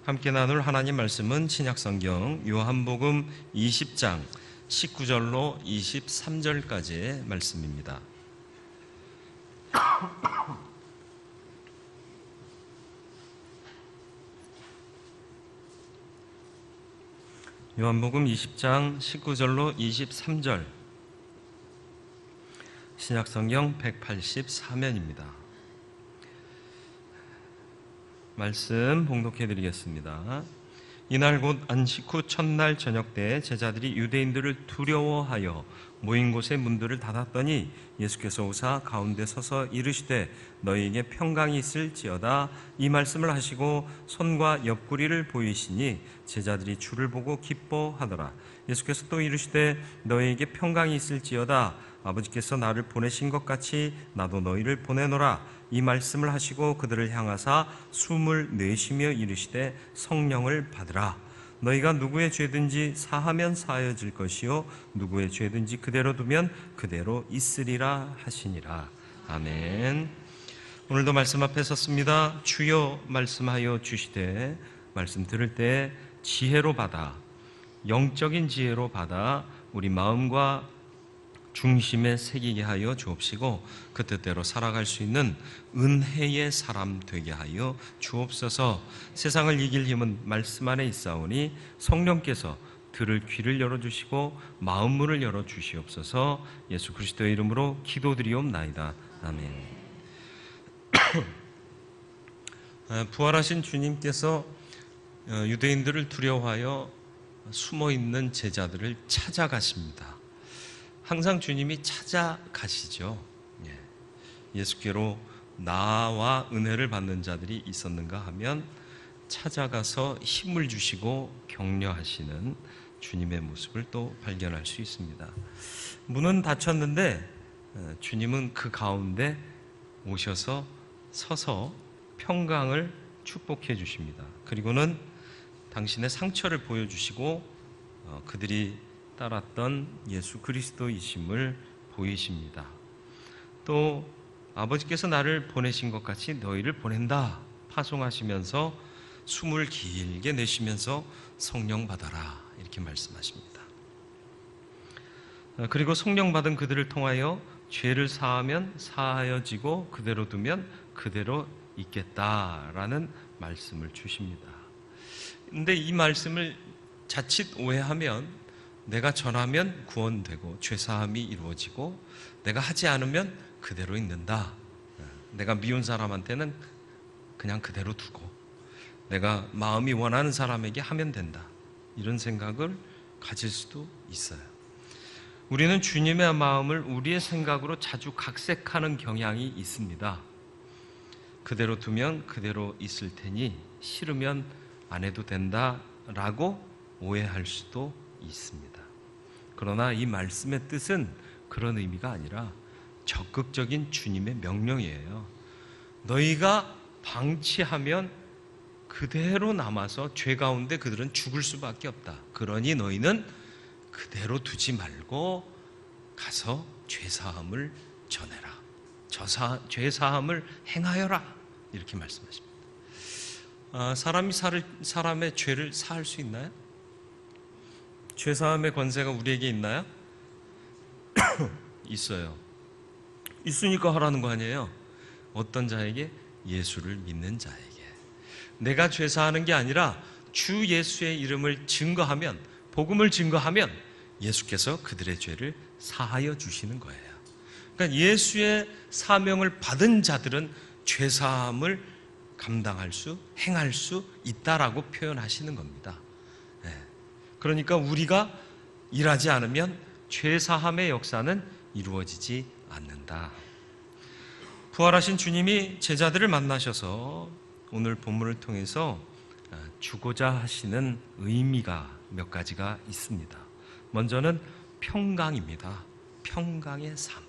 함께 나눌 하나님 말씀은 신약성경 요한복음 20장 19절로 23절까지의 말씀입니다. 요한복음 20장 19절로 23절, 신약성경 184면입니다. 말씀 봉독해 드리겠습니다. 이날 곧 안식 후 첫날 저녁 때 제자들이 유대인들을 두려워하여 모인 곳의 문들을 닫았더니 예수께서 오사 가운데 서서 이르시되 너희에게 평강이 있을지어다. 이 말씀을 하시고 손과 옆구리를 보이시니 제자들이 주를 보고 기뻐하더라. 예수께서 또 이르시되 너희에게 평강이 있을지어다. 아버지께서 나를 보내신 것 같이 나도 너희를 보내노라. 이 말씀을 하시고 그들을 향하사 숨을 내쉬며 이르시되 성령을 받으라. 너희가 누구의 죄든지 사하면 사하여질 것이요 누구의 죄든지 그대로 두면 그대로 있으리라 하시니라. 아멘. 오늘도 말씀 앞에 섰습니다. 주여 말씀하여 주시되, 말씀 들을 때 지혜로 받아, 영적인 지혜로 받아 우리 마음과 중심에 새기게 하여 주옵시고 그 뜻대로 살아갈 수 있는 은혜의 사람 되게 하여 주옵소서. 세상을 이길 힘은 말씀 안에 있사오니 성령께서 들을 귀를 열어주시고 마음 문을 열어주시옵소서. 예수 그리스도의 이름으로 기도드리옵나이다. 아멘. 부활하신 주님께서 유대인들을 두려워하여 숨어있는 제자들을 찾아가십니다. 항상 주님이 찾아가시죠. 예수께로 나와 은혜를 받는 자들이 있었는가 하면 찾아가서 힘을 주시고 격려하시는 주님의 모습을 또 발견할 수 있습니다. 문은 닫혔는데 주님은 그 가운데 오셔서 서서 평강을 축복해 주십니다. 그리고는 당신의 상처를 보여주시고 그들이 따랐던 예수 그리스도이심을 보이십니다. 또 아버지께서 나를 보내신 것 같이 너희를 보낸다 파송하시면서 숨을 길게 내쉬면서 성령 받아라 이렇게 말씀하십니다. 그리고 성령 받은 그들을 통하여 죄를 사하면 사하여지고 그대로 두면 그대로 있겠다라는 말씀을 주십니다. 근데 이 말씀을 자칫 오해하면 내가 전하면 구원되고 죄사함이 이루어지고 내가 하지 않으면 그대로 있는다. 내가 미운 사람한테는 그냥 그대로 두고 내가 마음이 원하는 사람에게 하면 된다. 이런 생각을 가질 수도 있어요. 우리는 주님의 마음을 우리의 생각으로 자주 각색하는 경향이 있습니다. 그대로 두면 그대로 있을 테니 싫으면 안 해도 된다라고 오해할 수도 있습니다. 그러나 이 말씀의 뜻은 그런 의미가 아니라 적극적인 주님의 명령이에요. 너희가 방치하면 그대로 남아서 죄 가운데 그들은 죽을 수밖에 없다. 그러니 너희는 그대로 두지 말고 가서 죄사함을 전해라. 죄사함을 행하여라. 이렇게 말씀하십니다. 사람이 사람의 죄를 사할 수 있나요? 죄사함의 권세가 우리에게 있나요? 있어요. 있으니까 하라는 거 아니에요. 어떤 자에게? 예수를 믿는 자에게. 내가 죄사하는 게 아니라 주 예수의 이름을 증거하면, 복음을 증거하면 예수께서 그들의 죄를 사하여 주시는 거예요. 그러니까 예수의 사명을 받은 자들은 죄사함을 감당할 수, 행할 수 있다라고 표현하시는 겁니다. 그러니까 우리가 일하지 않으면 죄사함의 역사는 이루어지지 않는다. 부활하신 주님이 제자들을 만나셔서 오늘 본문을 통해서 주고자 하시는 의미가 몇 가지가 있습니다. 먼저는 평강입니다. 평강의 삶.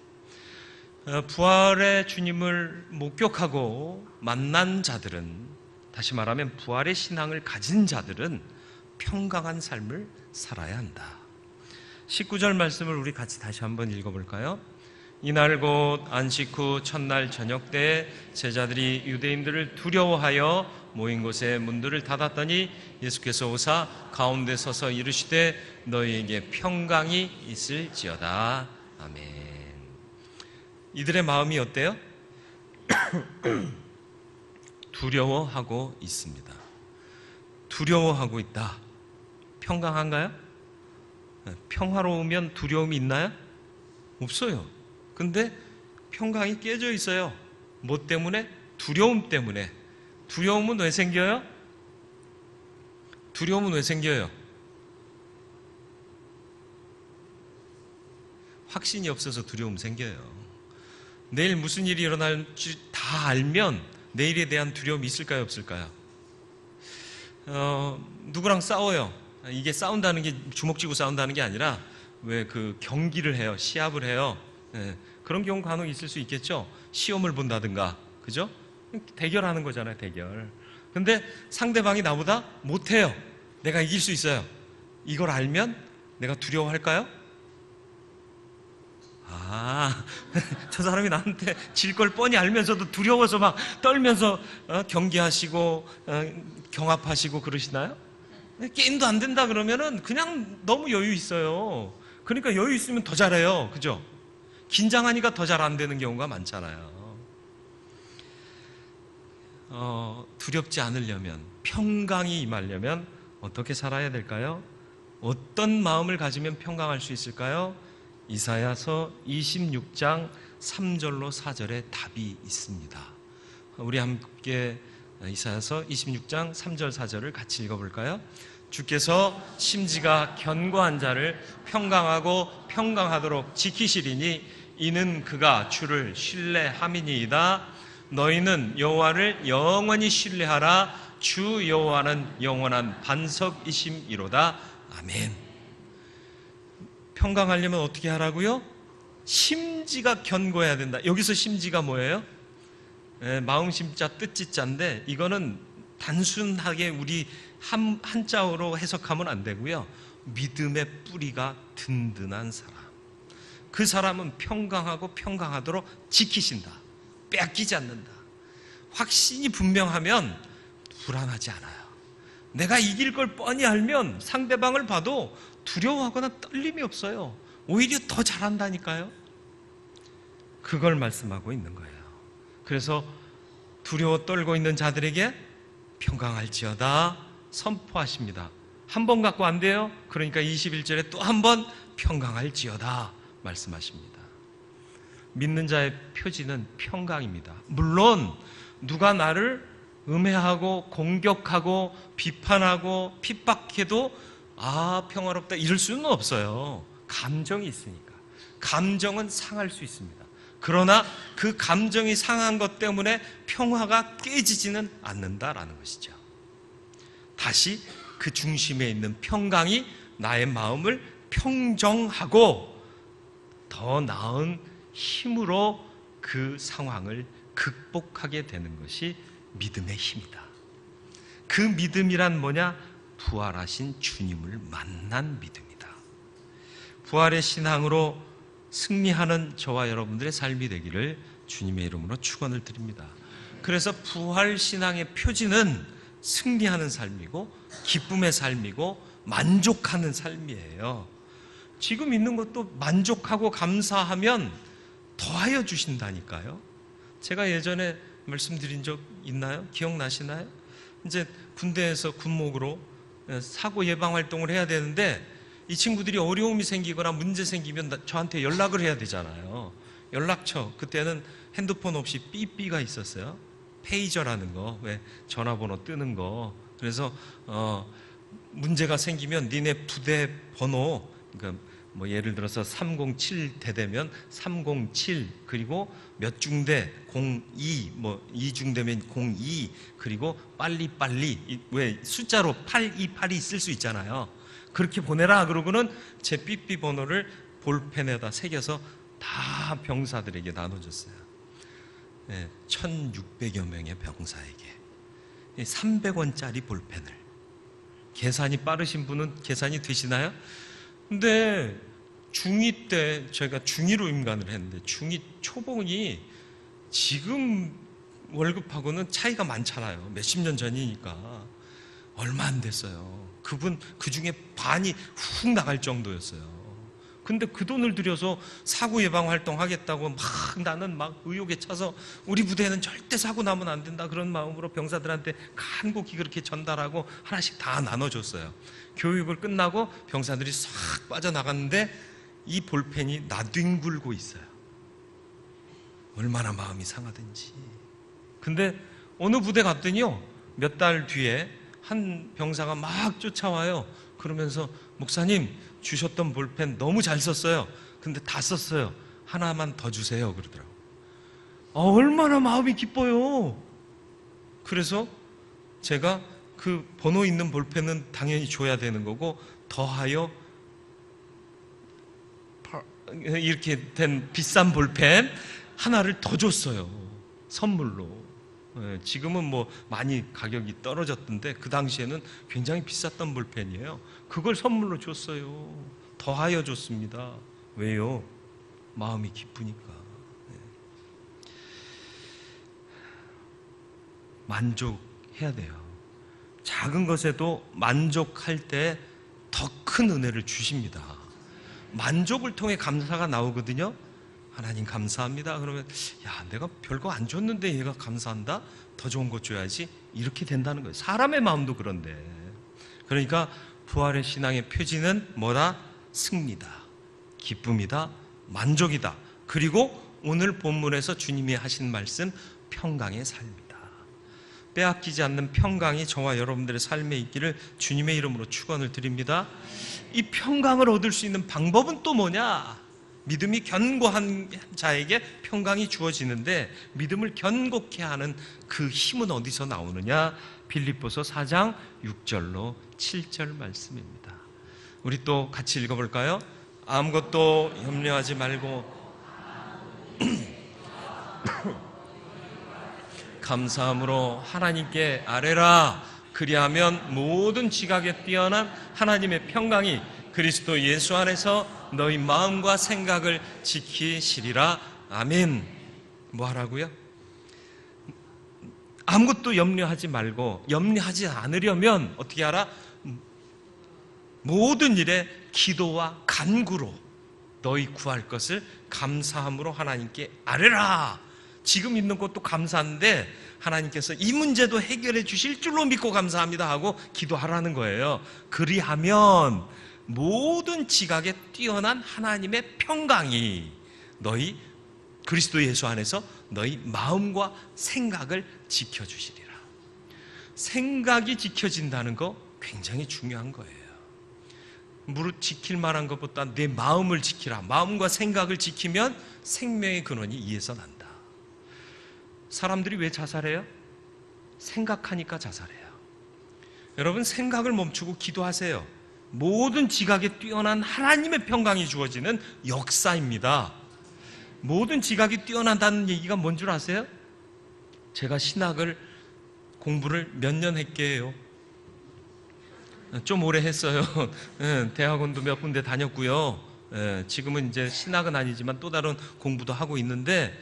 부활의 주님을 목격하고 만난 자들은, 다시 말하면 부활의 신앙을 가진 자들은 평강한 삶을 살아야 한다. 19절 말씀을 우리 같이 다시 한번 읽어볼까요? 이날 곧 안식 후 첫날 저녁 때 제자들이 유대인들을 두려워하여 모인 곳에 문들을 닫았더니 예수께서 오사 가운데 서서 이르시되 너희에게 평강이 있을지어다. 아멘. 이들의 마음이 어때요? 두려워하고 있습니다. 두려워하고 있다. 평강한가요? 평화로우면 두려움이 있나요? 없어요. 근데 평강이 깨져 있어요. 뭐 때문에? 두려움 때문에. 두려움은 왜 생겨요? 두려움은 왜 생겨요? 확신이 없어서 두려움 생겨요. 내일 무슨 일이 일어날지 다 알면 내일에 대한 두려움이 있을까요? 없을까요? 누구랑 싸워요. 이게 싸운다는 게 주먹 쥐고 싸운다는 게 아니라 왜 그 경기를 해요. 시합을 해요. 그런 경우 간혹 있을 수 있겠죠. 시험을 본다든가, 그죠? 대결하는 거잖아요, 대결. 근데 상대방이 나보다 못해요. 내가 이길 수 있어요. 이걸 알면 내가 두려워할까요? 저 사람이 나한테 질 걸 뻔히 알면서도 두려워서 막 떨면서 경기하시고 경합하시고 그러시나요? 게임도 안 된다 그러면은 그냥 너무 여유 있어요. 그러니까 여유 있으면 더 잘해요. 그죠? 긴장하니까 더 잘 안 되는 경우가 많잖아요. 두렵지 않으려면, 평강이 임하려면 어떻게 살아야 될까요? 어떤 마음을 가지면 평강할 수 있을까요? 이사야서 26장 3절로 4절에 답이 있습니다. 우리 함께 이사야서 26장 3절 4절을 같이 읽어볼까요? 주께서 심지가 견고한 자를 평강하고 평강하도록 지키시리니 이는 그가 주를 신뢰함이니이다. 너희는 여호와를 영원히 신뢰하라. 주 여호와는 영원한 반석이심이로다. 아멘. 평강하려면 어떻게 하라고요? 심지가 견고해야 된다. 여기서 심지가 뭐예요? 마음 심자 뜻지자인데 이거는 단순하게 우리 한자어로 해석하면 안 되고요. 믿음의 뿌리가 든든한 사람. 그 사람은 평강하고 평강하도록 지키신다. 빼앗기지 않는다. 확신이 분명하면 불안하지 않아요. 내가 이길 걸 뻔히 알면 상대방을 봐도 두려워하거나 떨림이 없어요. 오히려 더 잘한다니까요. 그걸 말씀하고 있는 거예요. 그래서 두려워 떨고 있는 자들에게 평강할지어다 선포하십니다. 한 번 갖고 안 돼요? 그러니까 21절에 또 한 번 평강할지어다 말씀하십니다. 믿는 자의 표지는 평강입니다. 물론 누가 나를 음해하고 공격하고 비판하고 핍박해도 평화롭다 이럴 수는 없어요. 감정이 있으니까. 감정은 상할 수 있습니다. 그러나 그 감정이 상한 것 때문에 평화가 깨지지는 않는다라는 것이죠. 다시 그 중심에 있는 평강이 나의 마음을 평정하고 더 나은 힘으로 그 상황을 극복하게 되는 것이 믿음의 힘이다. 그 믿음이란 뭐냐? 부활하신 주님을 만난 믿음이다. 부활의 신앙으로 승리하는 저와 여러분들의 삶이 되기를 주님의 이름으로 축원을 드립니다. 그래서 부활 신앙의 표지는 승리하는 삶이고 기쁨의 삶이고 만족하는 삶이에요. 지금 있는 것도 만족하고 감사하면 더하여 주신다니까요. 제가 예전에 말씀드린 적 있나요? 기억나시나요? 이제 군대에서 군목으로 사고 예방 활동을 해야 되는데 이 친구들이 어려움이 생기거나 문제 생기면 저한테 연락을 해야 되잖아요. 연락처, 그때는 핸드폰 없이 삐삐가 있었어요. 페이저라는 거, 왜 전화번호 뜨는 거. 그래서 문제가 생기면 니네 부대 번호, 그러니까 뭐 예를 들어서 307 대대면 307 그리고 몇 중대 02 뭐 2중대면 02 그리고 빨리 왜 숫자로 828이 있을 수 있잖아요. 그렇게 보내라 그러고는 제 삐삐 번호를 볼펜에다 새겨서 다 병사들에게 나눠줬어요. 1600여 명의 병사에게 300원짜리 볼펜을. 계산이 빠르신 분은 계산이 되시나요? 근데 중2 때 저희가 중2로 임관을 했는데 중2 초봉이 지금 월급하고는 차이가 많잖아요. 몇십 년 전이니까. 얼마 안 됐어요. 그분 그중에 반이 훅 나갈 정도였어요. 근데 그 돈을 들여서 사고 예방 활동하겠다고 막 나는 막 의욕에 차서 우리 부대에는 절대 사고 나면 안 된다 그런 마음으로 병사들한테 간곡히 그렇게 전달하고 하나씩 다 나눠줬어요. 교육을 끝나고 병사들이 싹 빠져나갔는데 이 볼펜이 나뒹굴고 있어요. 얼마나 마음이 상하든지. 근데 어느 부대 갔더니요, 몇 달 뒤에 한 병사가 막 쫓아와요. 그러면서 목사님 주셨던 볼펜 너무 잘 썼어요. 근데 다 썼어요. 하나만 더 주세요 그러더라고요. 얼마나 마음이 기뻐요. 그래서 제가 그 번호 있는 볼펜은 당연히 줘야 되는 거고 더하여 이렇게 된 비싼 볼펜 하나를 더 줬어요. 선물로. 지금은 뭐 많이 가격이 떨어졌던데 그 당시에는 굉장히 비쌌던 볼펜이에요. 그걸 선물로 줬어요. 더하여 줬습니다. 왜요? 마음이 기쁘니까. 만족해야 돼요. 작은 것에도 만족할 때 더 큰 은혜를 주십니다. 만족을 통해 감사가 나오거든요. 하나님 감사합니다. 그러면 야, 내가 별거 안 줬는데 얘가 감사한다? 더 좋은 것 줘야지. 이렇게 된다는 거예요. 사람의 마음도 그런데. 그러니까 부활의 신앙의 표지는 뭐다? 승리다, 기쁨이다, 만족이다. 그리고 오늘 본문에서 주님이 하신 말씀, 평강의 삶이다. 빼앗기지 않는 평강이 저와 여러분들의 삶에 있기를 주님의 이름으로 축원을 드립니다. 이 평강을 얻을 수 있는 방법은 또 뭐냐? 믿음이 견고한 자에게 평강이 주어지는데 믿음을 견고케 하는 그 힘은 어디서 나오느냐? 빌립보서 4장 6절로 7절 말씀입니다. 우리 또 같이 읽어볼까요? 아무것도 염려하지 말고 감사함으로 하나님께 아뢰라. 그리하면 모든 지각에 뛰어난 하나님의 평강이 그리스도 예수 안에서 너희 마음과 생각을 지키시리라. 아멘. 뭐 하라고요? 아무것도 염려하지 말고, 염려하지 않으려면 어떻게 하라? 모든 일에 기도와 간구로 너희 구할 것을 감사함으로 하나님께 아뢰라. 지금 있는 것도 감사한데 하나님께서 이 문제도 해결해 주실 줄로 믿고 감사합니다 하고 기도하라는 거예요. 그리하면 모든 지각에 뛰어난 하나님의 평강이 너희 그리스도 예수 안에서 너희 마음과 생각을 지켜주시리라. 생각이 지켜진다는 거 굉장히 중요한 거예요. 무릇 지킬 만한 것보다 내 마음을 지키라. 마음과 생각을 지키면 생명의 근원이 이에서 난다. 사람들이 왜 자살해요? 생각하니까 자살해요. 여러분, 생각을 멈추고 기도하세요. 모든 지각에 뛰어난 하나님의 평강이 주어지는 역사입니다. 모든 지각이 뛰어난다는 얘기가 뭔 줄 아세요? 제가 신학을 공부를 몇 년 했게요? 좀 오래 했어요. 대학원도 몇 군데 다녔고요. 지금은 이제 신학은 아니지만 또 다른 공부도 하고 있는데,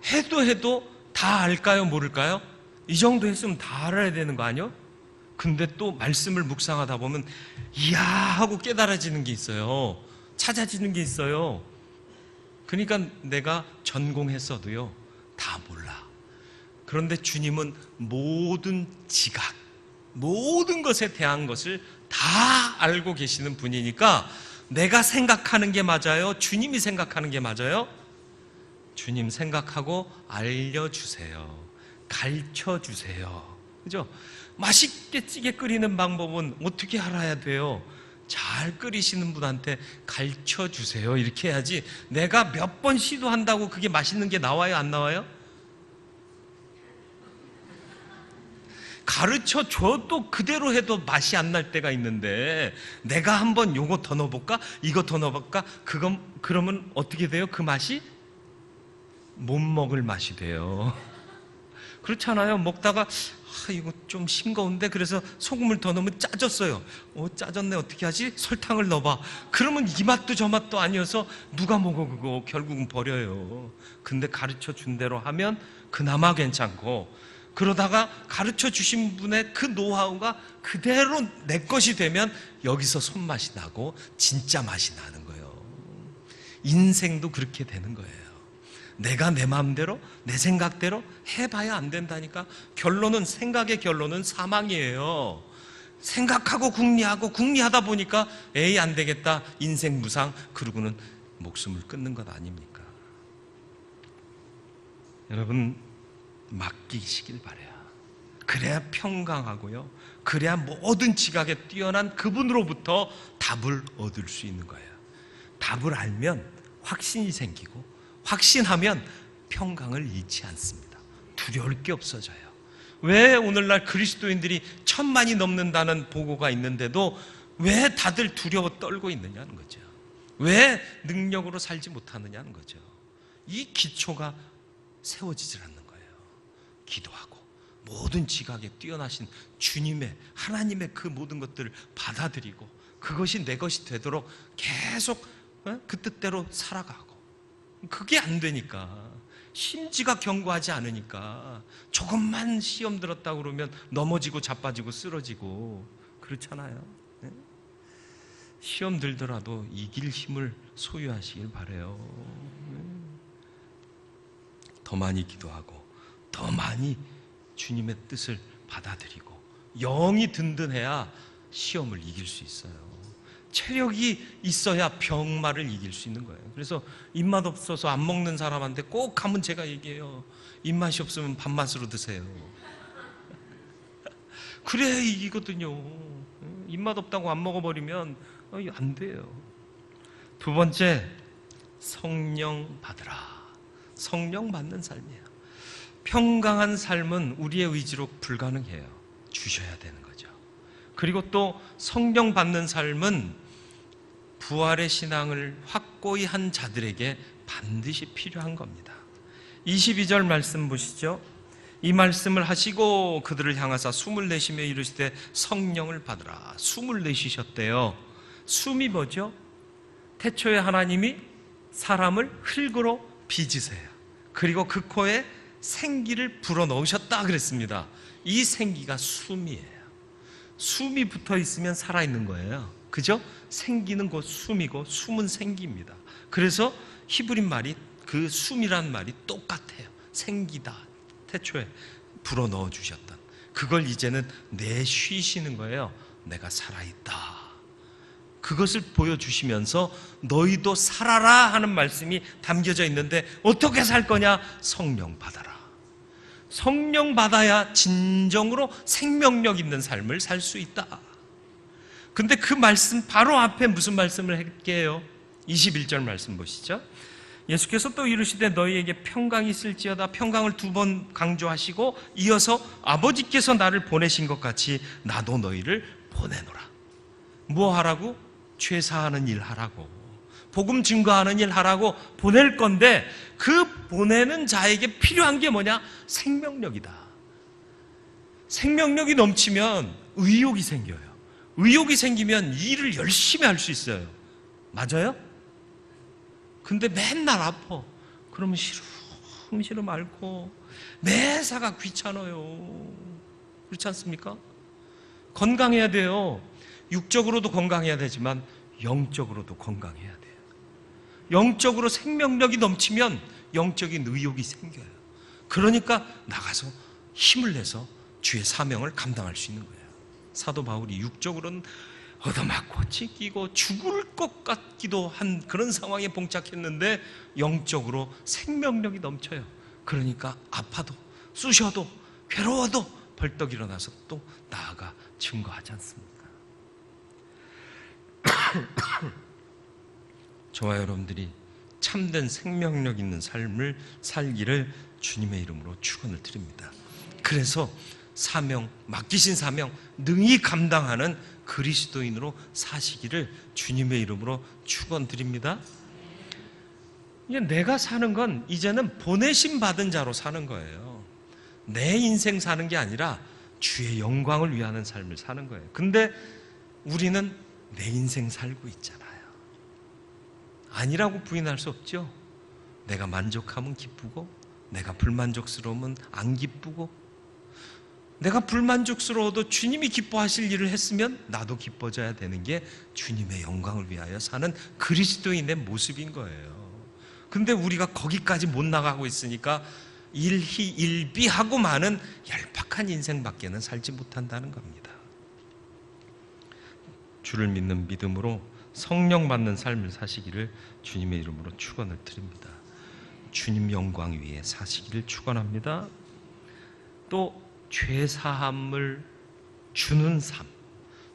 해도 다 알까요? 모를까요? 이 정도 했으면 다 알아야 되는 거 아니요? 근데 또 말씀을 묵상하다 보면 이야 하고 깨달아지는 게 있어요. 찾아지는 게 있어요. 그러니까 내가 전공했어도요 다 몰라. 그런데 주님은 모든 지각, 모든 것에 대한 것을 다 알고 계시는 분이니까 내가 생각하는 게 맞아요? 주님이 생각하는 게 맞아요? 주님 생각하고 알려주세요. 가르쳐주세요. 그죠? 맛있게 찌개 끓이는 방법은 어떻게 알아야 돼요? 잘 끓이시는 분한테 가르쳐주세요. 이렇게 해야지 내가 몇 번 시도한다고 그게 맛있는 게 나와요? 안 나와요? 가르쳐줘도 그대로 해도 맛이 안 날 때가 있는데 내가 한번 요거 더 넣어볼까? 이거 더 넣어볼까? 그러면 어떻게 돼요? 그 맛이 못 먹을 맛이 돼요. 그렇잖아요. 먹다가 이거 좀 싱거운데 그래서 소금을 더 넣으면 짜졌어요. 짜졌네, 어떻게 하지? 설탕을 넣어봐. 그러면 이 맛도 저 맛도 아니어서 누가 먹어 그거. 결국은 버려요. 근데 가르쳐 준 대로 하면 그나마 괜찮고, 그러다가 가르쳐 주신 분의 그 노하우가 그대로 내 것이 되면 여기서 손맛이 나고 진짜 맛이 나는 거예요. 인생도 그렇게 되는 거예요. 내가 내 마음대로 내 생각대로 해봐야 안 된다니까. 생각의 결론은 사망이에요. 생각하고 궁리하다 보니까 에이 안 되겠다, 인생 무상, 그러고는 목숨을 끊는 것 아닙니까? 여러분, 맡기시길 바래요. 그래야 평강하고요, 그래야 모든 지각에 뛰어난 그분으로부터 답을 얻을 수 있는 거예요. 답을 알면 확신이 생기고, 확신하면 평강을 잃지 않습니다. 두려울 게 없어져요. 왜 오늘날 그리스도인들이 1000만이 넘는다는 보고가 있는데도 왜 다들 두려워 떨고 있느냐는 거죠. 왜 능력으로 살지 못하느냐는 거죠. 이 기초가 세워지질 않는 거예요. 기도하고 모든 지각에 뛰어나신 주님의, 하나님의 그 모든 것들을 받아들이고 그것이 내 것이 되도록 계속 그 뜻대로 살아가고, 그게 안 되니까, 심지가 견고하지 않으니까 조금만 시험 들었다 그러면 넘어지고 자빠지고 쓰러지고 그렇잖아요. 시험 들더라도 이길 힘을 소유하시길 바라요. 더 많이 기도하고 더 많이 주님의 뜻을 받아들이고 영이 든든해야 시험을 이길 수 있어요. 체력이 있어야 병마를 이길 수 있는 거예요. 그래서 입맛 없어서 안 먹는 사람한테 꼭 가면 제가 얘기해요. 입맛이 없으면 밥맛으로 드세요. 그래야 이기거든요. 입맛 없다고 안 먹어버리면 안 돼요. 두 번째, 성령 받으라. 성령 받는 삶이에요. 평강한 삶은 우리의 의지로 불가능해요. 주셔야 되는 거죠. 그리고 또 성령 받는 삶은 부활의 신앙을 확고히 한 자들에게 반드시 필요한 겁니다. 22절 말씀 보시죠. 이 말씀을 하시고 그들을 향하사 숨을 내쉬며 이르시되 성령을 받으라. 숨을 내쉬셨대요. 숨이 뭐죠? 태초에 하나님이 사람을 흙으로 빚으세요. 그리고 그 코에 생기를 불어넣으셨다 그랬습니다. 이 생기가 숨이에요. 숨이 붙어 있으면 살아있는 거예요. 그죠? 생기는 곧 숨이고 숨은 생기입니다. 그래서 히브리 말이, 그 숨이란 말이 똑같아요. 생기다. 태초에 불어넣어 주셨던 그걸 이제는 내쉬시는 거예요. 내가 살아있다. 그것을 보여주시면서 너희도 살아라 하는 말씀이 담겨져 있는데 어떻게 살 거냐? 성령 받아라. 성령 받아야 진정으로 생명력 있는 삶을 살 수 있다. 근데 그 말씀 바로 앞에 무슨 말씀을 할게요? 21절 말씀 보시죠. 예수께서 또 이르시되 너희에게 평강이 있을지어다. 평강을 2번 강조하시고 이어서 아버지께서 나를 보내신 것 같이 나도 너희를 보내노라. 뭐 하라고? 죄사하는 일 하라고, 복음 증거하는 일 하라고 보낼 건데, 그 보내는 자에게 필요한 게 뭐냐? 생명력이다. 생명력이 넘치면 의욕이 생겨요. 의욕이 생기면 일을 열심히 할 수 있어요. 맞아요? 근데 맨날 아파. 그러면 시름 앓고 매사가 귀찮아요. 그렇지 않습니까? 건강해야 돼요. 육적으로도 건강해야 되지만 영적으로도 건강해야 돼요. 영적으로 생명력이 넘치면 영적인 의욕이 생겨요. 그러니까 나가서 힘을 내서 주의 사명을 감당할 수 있는 거예요. 사도 바울이 육적으로는 얻어맞고 찢기고 죽을 것 같기도 한 그런 상황에 봉착했는데 영적으로 생명력이 넘쳐요. 그러니까 아파도 쑤셔도 괴로워도 벌떡 일어나서 또 나아가 증거하지 않습니까? 저와 여러분들이 참된 생명력 있는 삶을 살기를 주님의 이름으로 축원을 드립니다. 그래서 사명, 맡기신 사명 능히 감당하는 그리스도인으로 사시기를 주님의 이름으로 축원드립니다. 이제 내가 사는 건 이제는 보내심 받은 자로 사는 거예요. 내 인생 사는 게 아니라 주의 영광을 위하는 삶을 사는 거예요. 근데 우리는 내 인생 살고 있잖아요. 아니라고 부인할 수 없죠. 내가 만족하면 기쁘고 내가 불만족스러우면 안 기쁘고, 내가 불만족스러워도 주님이 기뻐하실 일을 했으면 나도 기뻐져야 되는 게 주님의 영광을 위하여 사는 그리스도인의 모습인 거예요. 근데 우리가 거기까지 못 나가고 있으니까 일희일비하고 많은 얄팍한 인생밖에는 살지 못한다는 겁니다. 주를 믿는 믿음으로 성령 받는 삶을 사시기를 주님의 이름으로 축원을 드립니다. 주님 영광 위에 사시기를 축원합니다. 또 죄사함을 주는 삶,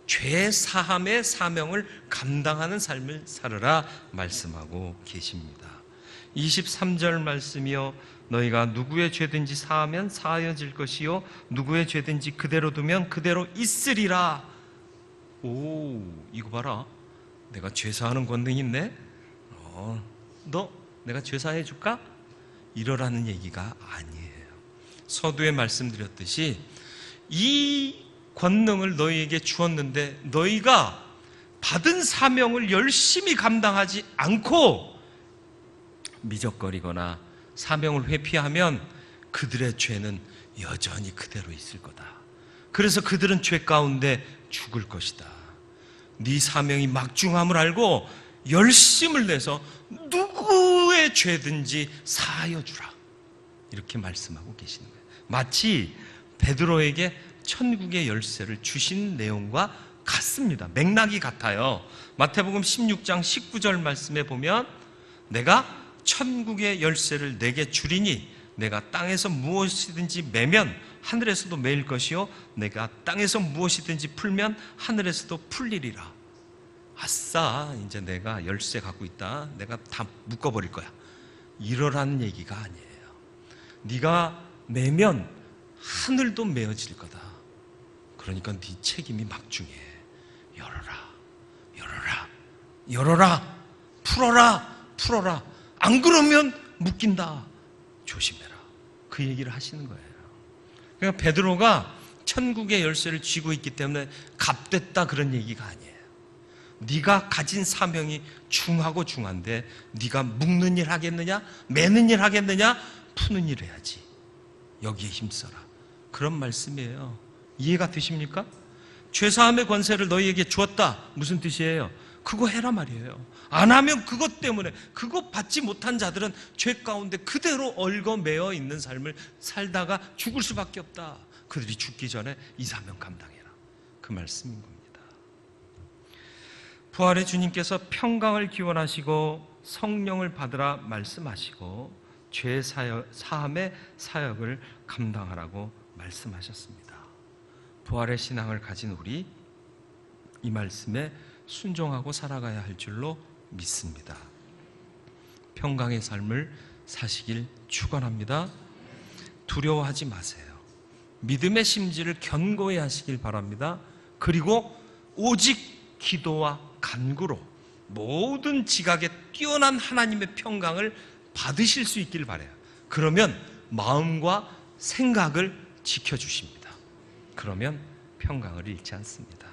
죄사함의 사명을 감당하는 삶을 살으라 말씀하고 계십니다. 23절 말씀이요, 너희가 누구의 죄든지 사하면 사하여질 것이요 누구의 죄든지 그대로 두면 그대로 있으리라. 오, 이거 봐라. 내가 죄사하는 권능이 있네. 너 내가 죄사해 줄까? 이러라는 얘기가 아니에요. 서두에 말씀드렸듯이 이 권능을 너희에게 주었는데 너희가 받은 사명을 열심히 감당하지 않고 미적거리거나 사명을 회피하면 그들의 죄는 여전히 그대로 있을 거다. 그래서 그들은 죄 가운데 죽을 것이다. 네 사명이 막중함을 알고 열심을 내서 누구의 죄든지 사하여 주라, 이렇게 말씀하고 계시는 거예요. 마치 베드로에게 천국의 열쇠를 주신 내용과 같습니다. 맥락이 같아요. 마태복음 16장 19절 말씀에 보면 내가 천국의 열쇠를 내게 주리니 내가 땅에서 무엇이든지 매면 하늘에서도 매일 것이요 내가 땅에서 무엇이든지 풀면 하늘에서도 풀리리라. 아싸, 이제 내가 열쇠 갖고 있다. 내가 다 묶어버릴 거야. 이러라는 얘기가 아니에요. 네가 매면 하늘도 메어질 거다. 그러니까 네 책임이 막중해. 열어라, 열어라, 열어라, 풀어라, 풀어라. 안 그러면 묶인다. 조심해라. 그 얘기를 하시는 거예요. 그러니까 베드로가 천국의 열쇠를 쥐고 있기 때문에 갑됐다 그런 얘기가 아니에요. 네가 가진 사명이 중하고 중한데 네가 묶는 일 하겠느냐, 매는 일 하겠느냐, 푸는 일 해야지. 여기에 힘써라. 그런 말씀이에요. 이해가 되십니까? 죄사함의 권세를 너희에게 주었다. 무슨 뜻이에요? 그거 해라 말이에요. 안 하면 그것 때문에, 그거 받지 못한 자들은 죄 가운데 그대로 얽어매어 있는 삶을 살다가 죽을 수밖에 없다. 그들이 죽기 전에 이 사명 감당해라. 그 말씀인 겁니다. 부활의 주님께서 평강을 기원하시고 성령을 받으라 말씀하시고 죄 사함의 사역을 감당하라고 말씀하셨습니다. 부활의 신앙을 가진 우리, 이 말씀에 순종하고 살아가야 할 줄로 믿습니다. 평강의 삶을 사시길 축원합니다. 두려워하지 마세요. 믿음의 심지를 견고히 하시길 바랍니다. 그리고 오직 기도와 간구로 모든 지각에 뛰어난 하나님의 평강을 받으실 수 있길 바라요. 그러면 마음과 생각을 지켜주십니다. 그러면 평강을 잃지 않습니다.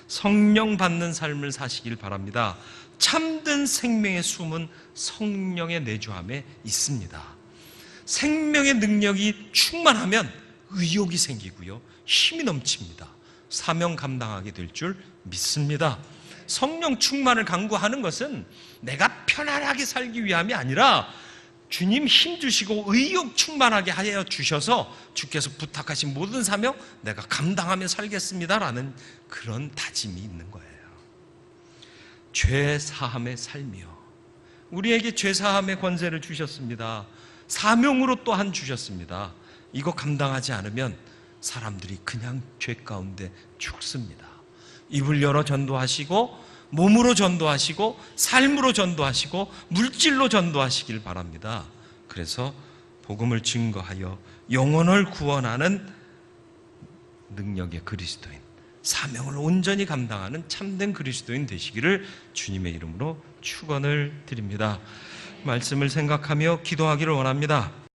성령 받는 삶을 사시길 바랍니다. 참된 생명의 숨은 성령의 내주함에 있습니다. 생명의 능력이 충만하면 의욕이 생기고요, 힘이 넘칩니다. 사명 감당하게 될 줄 믿습니다. 성령 충만을 강구하는 것은 내가 편안하게 살기 위함이 아니라 주님 힘 주시고 의욕 충만하게 하여 주셔서 주께서 부탁하신 모든 사명 내가 감당하며 살겠습니다라는 그런 다짐이 있는 거예요. 죄 사함의 삶이요, 우리에게 죄 사함의 권세를 주셨습니다. 사명으로 또한 주셨습니다. 이거 감당하지 않으면 사람들이 그냥 죄 가운데 죽습니다. 입을 열어 전도하시고 몸으로 전도하시고 삶으로 전도하시고 물질로 전도하시길 바랍니다. 그래서 복음을 증거하여 영혼을 구원하는 능력의 그리스도인, 사명을 온전히 감당하는 참된 그리스도인 되시기를 주님의 이름으로 축원을 드립니다. 말씀을 생각하며 기도하기를 원합니다.